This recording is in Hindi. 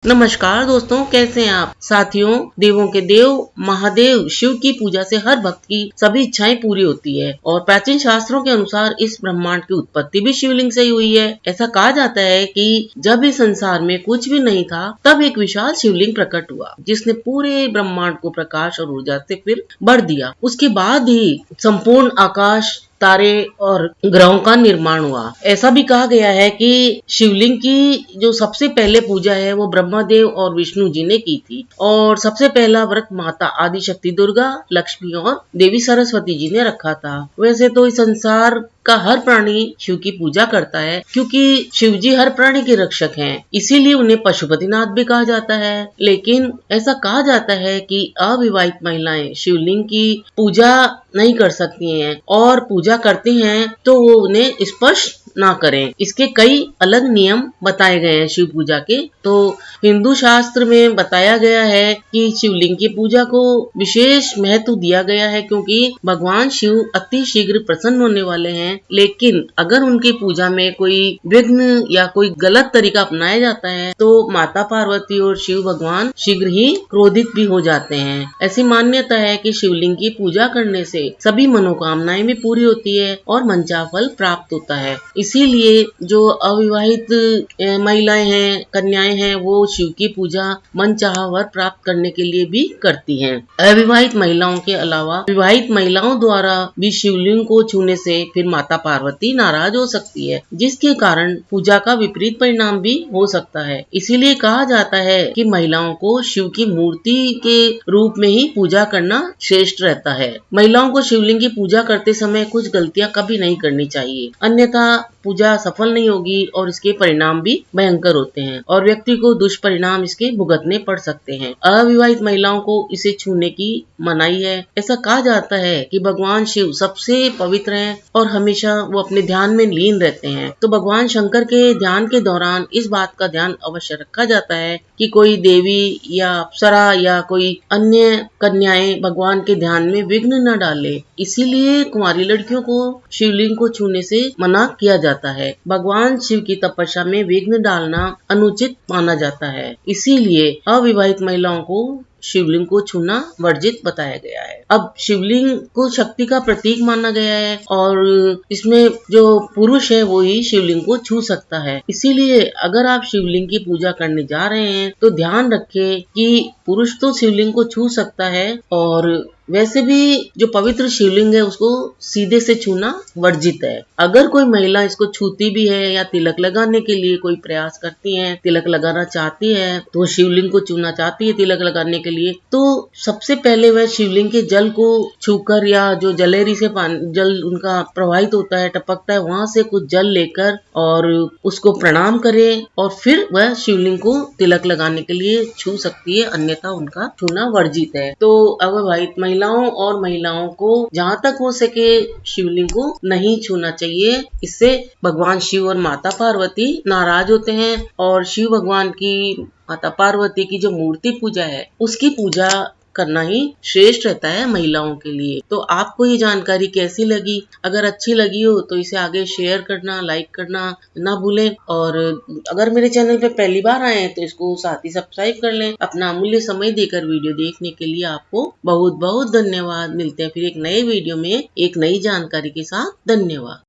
नमस्कार दोस्तों, कैसे हैं आप। साथियों, देवों के देव महादेव शिव की पूजा से हर भक्त की सभी इच्छाएं पूरी होती है और प्राचीन शास्त्रों के अनुसार इस ब्रह्मांड की उत्पत्ति भी शिवलिंग से ही हुई है। ऐसा कहा जाता है कि जब इस संसार में कुछ भी नहीं था, तब एक विशाल शिवलिंग प्रकट हुआ, जिसने पूरे ब्रह्मांड को प्रकाश और ऊर्जा से फिर भर दिया। उसके बाद ही संपूर्ण आकाश, तारे और ग्रहों का निर्माण हुआ। ऐसा भी कहा गया है कि शिवलिंग की जो सबसे पहले पूजा है वो ब्रह्मदेव और विष्णु जी ने की थी और सबसे पहला व्रत माता आदि शक्ति दुर्गा, लक्ष्मी और देवी सरस्वती जी ने रखा था। वैसे तो इस संसार का हर प्राणी शिव की पूजा करता है, क्योंकि शिव जी हर प्राणी के रक्षक हैं, इसीलिए उन्हें पशुपतिनाथ भी कहा जाता है। लेकिन ऐसा कहा जाता है कि अविवाहित महिलाएं शिवलिंग की पूजा नहीं कर सकती हैं और पूजा करती हैं तो वो उन्हें स्पर्श ना करें। इसके कई अलग नियम बताए गए हैं शिव पूजा के। तो हिंदू शास्त्र में बताया गया है कि शिवलिंग की पूजा को विशेष महत्व दिया गया है, क्योंकि भगवान शिव अति शीघ्र प्रसन्न होने वाले हैं। लेकिन अगर उनकी पूजा में कोई विघ्न या कोई गलत तरीका अपनाया जाता है तो माता पार्वती और शिव भगवान शीघ्र ही क्रोधित भी हो जाते हैं। ऐसी मान्यता है कि शिवलिंग की पूजा करने से सभी मनोकामनाएं भी पूरी होती है और मनचाहा फल प्राप्त होता है। इसीलिए जो अविवाहित महिलाएं हैं, कन्याएं हैं, वो शिव की पूजा मनचाहा वर प्राप्त करने के लिए भी करती हैं। अविवाहित महिलाओं के अलावा विवाहित महिलाओं द्वारा भी शिवलिंग को छूने से फिर माता पार्वती नाराज हो सकती है, जिसके कारण पूजा का विपरीत परिणाम भी हो सकता है। इसीलिए कहा जाता है कि महिलाओं को शिव की मूर्ति के रूप में ही पूजा करना श्रेष्ठ रहता है। महिलाओं को शिवलिंग की पूजा करते समय कुछ गलतियां कभी नहीं करनी चाहिए, अन्यथा पूजा सफल नहीं होगी और इसके परिणाम भी भयंकर होते हैं और व्यक्ति को दुष्परिणाम इसके भुगतने पड़ सकते हैं। अविवाहित महिलाओं को इसे छूने की मनाही है। ऐसा कहा जाता है कि भगवान शिव सबसे पवित्र हैं और हमेशा वो अपने ध्यान में लीन रहते हैं। तो भगवान शंकर के ध्यान के दौरान इस बात का ध्यान अवश्य रखा जाता है कि कोई देवी या अप्सरा या कोई अन्य कन्याएं भगवान के ध्यान में विघ्न न डाले। इसीलिए कुंवारी लड़कियों को शिवलिंग को छूने से मना किया जाता है। भगवान शिव की तपस्या में विघ्न डालना अनुचित माना जाता है। इसीलिए अविवाहित महिलाओं को शिवलिंग को छूना वर्जित बताया गया है। अब शिवलिंग को शक्ति का प्रतीक माना गया है और इसमें जो पुरुष है वो ही शिवलिंग को छू सकता है। इसीलिए अगर आप शिवलिंग की पूजा करने जा रहे हैं तो ध्यान रखें कि पुरुष तो शिवलिंग को छू सकता है और वैसे भी जो पवित्र शिवलिंग है उसको सीधे से छूना वर्जित है। अगर कोई महिला इसको छूती भी है या तिलक लगाने के लिए कोई प्रयास करती है, तिलक लगाना चाहती है, तो शिवलिंग को छूना चाहती है तिलक लगाने के लिए, तो सबसे पहले वह शिवलिंग के जल को छूकर या जो जलेरी से जल उनका प्रवाहित होता है, टपकता है, वहां से कुछ जल लेकर और उसको प्रणाम करे और फिर वह शिवलिंग को तिलक लगाने के लिए छू सकती है, अन्यथा उनका छूना वर्जित है। तो अविवाहित महिलाओं को जहाँ तक हो सके शिवलिंग को नहीं छूना चाहिए। इससे भगवान शिव और माता पार्वती नाराज होते हैं और शिव भगवान की, माता पार्वती की जो मूर्ति पूजा है उसकी पूजा करना ही श्रेष्ठ रहता है महिलाओं के लिए। तो आपको ये जानकारी कैसी लगी? अगर अच्छी लगी हो तो इसे आगे शेयर करना, लाइक करना ना भूलें और अगर मेरे चैनल पे पहली बार आए हैं तो इसको साथ ही सब्सक्राइब कर लें। अपना अमूल्य समय देकर वीडियो देखने के लिए आपको बहुत बहुत धन्यवाद। मिलते हैं फिर एक नए वीडियो में एक नई जानकारी के साथ। धन्यवाद।